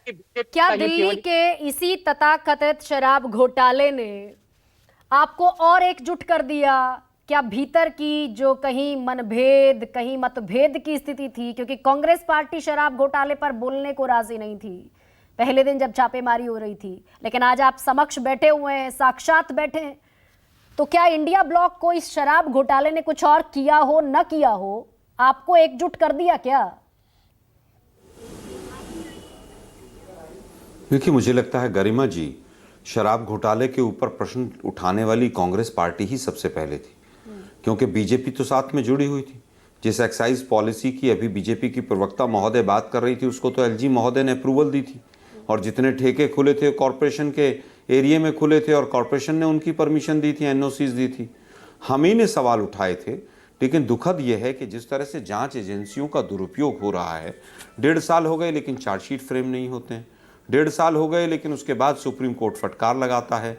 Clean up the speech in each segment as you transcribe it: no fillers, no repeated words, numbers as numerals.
कि बीजेपी क्या का ये दिल्ली केवल के इसी तथाकथित शराब घोटाले ने आपको और एकजुट कर दिया? क्या भीतर की जो कहीं मनभेद, कहीं मतभेद की स्थिति थी, क्योंकि कांग्रेस पार्टी शराब घोटाले पर बोलने को राजी नहीं थी पहले दिन जब छापेमारी हो रही थी, लेकिन आज आप समक्ष बैठे हुए हैं, साक्षात बैठे हैं, तो क्या इंडिया ब्लॉक को इस शराब घोटाले ने कुछ और किया हो न किया हो, आपको एकजुट कर दिया क्या? देखिए, मुझे लगता है गरिमा जी, शराब घोटाले के ऊपर प्रश्न उठाने वाली कांग्रेस पार्टी ही सबसे पहले थी, क्योंकि बीजेपी तो साथ में जुड़ी हुई थी। जिस एक्साइज पॉलिसी की अभी बीजेपी की प्रवक्ता महोदय बात कर रही थी, उसको तो एलजी महोदय ने अप्रूवल दी थी, और जितने ठेके खुले थे कॉरपोरेशन के एरिया में खुले थे और कॉरपोरेशन ने उनकी परमिशन दी थी, एनओसीज दी थी। हम ही ने सवाल उठाए थे। लेकिन दुखद यह है कि जिस तरह से जांच एजेंसियों का दुरुपयोग हो रहा है, 1.5 साल हो गए लेकिन चार्जशीट फ्रेम नहीं होते हैं, 1.5 साल हो गए लेकिन उसके बाद सुप्रीम कोर्ट फटकार लगाता है।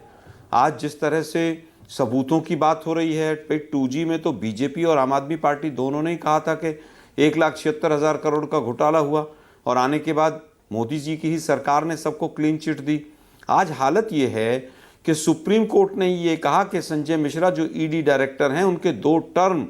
आज जिस तरह से सबूतों की बात हो रही है, 2G में तो बीजेपी और आम आदमी पार्टी दोनों ने ही कहा था कि 1,76,000 करोड़ का घोटाला हुआ, और आने के बाद मोदी जी की ही सरकार ने सबको क्लीन चिट दी। आज हालत ये है कि सुप्रीम कोर्ट ने ये कहा कि संजय मिश्रा जो ईडी डायरेक्टर हैं, उनके 2 टर्म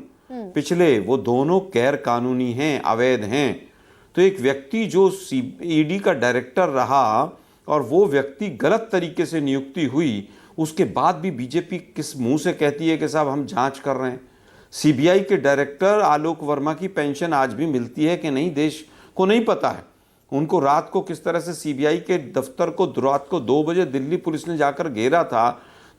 पिछले वो दोनों गैर कानूनी हैं, अवैध हैं। तो एक व्यक्ति जो ईडी का डायरेक्टर रहा और वो व्यक्ति गलत तरीके से नियुक्ति हुई, उसके बाद भी बीजेपी किस मुंह से कहती है कि साहब हम जांच कर रहे हैं। सीबीआई के डायरेक्टर आलोक वर्मा की पेंशन आज भी मिलती है कि नहीं, देश को नहीं पता है। उनको रात को किस तरह से सीबीआई के दफ्तर को रात को 2 बजे दिल्ली पुलिस ने जाकर घेरा था।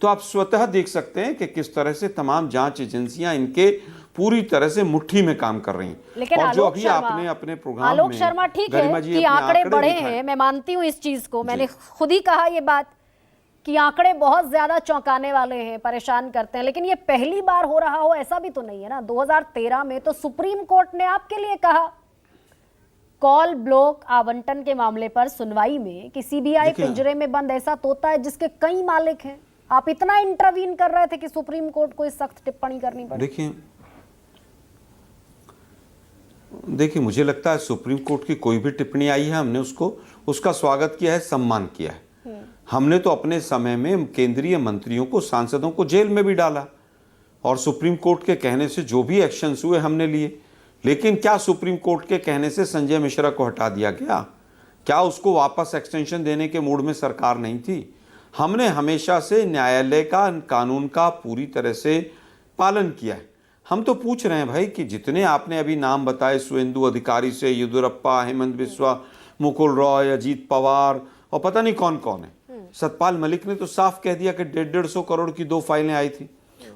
तो आप स्वतः देख सकते हैं कि किस तरह से तमाम जांच एजेंसियां इनके पूरी तरह से मुट्ठी में काम कर रही हैं। लेकिन और जो आलोक अभी शर्मा, आपने अपने प्रोग्राम आलोक में शर्मा ठीक गरिमा है जी कि अपने आंकड़े बढ़े दिखाए। हैं, मैं मानती हूं इस चीज को, मैंने खुद ही कहा ये बात कि आंकड़े बहुत ज्यादा चौंकाने वाले हैं, परेशान करते हैं, लेकिन ये पहली बार हो रहा हो ऐसा भी तो नहीं है ना। 2013 में तो सुप्रीम कोर्ट ने आपके लिए कहा कॉल ब्लॉक आवंटन के मामले पर सुनवाई में कि सीबीआई पिंजरे में बंद ऐसा तोता है जिसके कई मालिक हैं। आप इतना इंटरवीन कर रहे थे कि सुप्रीम कोर्ट को इस सख्त टिप्पणी करनी पड़ी। देखिए, मुझे लगता है सुप्रीम कोर्ट की कोई भी टिप्पणी आई है, हमने उसका स्वागत किया है, सम्मान किया है। हमने तो अपने समय में केंद्रीय मंत्रियों को, सांसदों को जेल में भी डाला, और सुप्रीम कोर्ट के कहने से जो भी एक्शंस हुए हमने लिए। लेकिन क्या सुप्रीम कोर्ट के कहने से संजय मिश्रा को हटा दिया गया? क्या उसको वापस एक्सटेंशन देने के मूड में सरकार नहीं थी? हमने हमेशा से न्यायालय का, कानून का पूरी तरह से पालन किया है। हम तो पूछ रहे हैं भाई कि जितने आपने अभी नाम बताए, सुवेंदु अधिकारी से येदियुरप्पा, हेमंत बिस्वा, मुकुल रॉय, अजीत पवार और पता नहीं कौन कौन है, सतपाल मलिक ने तो साफ कह दिया कि 150 करोड़ की 2 फाइलें आई थी।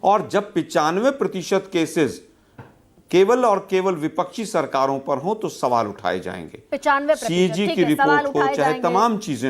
और जब 95% केसेस केवल और केवल विपक्षी सरकारों पर हो तो सवाल उठाए जाएंगे। 95% सीएजी की रिपोर्ट हो, चाहे तमाम चीजें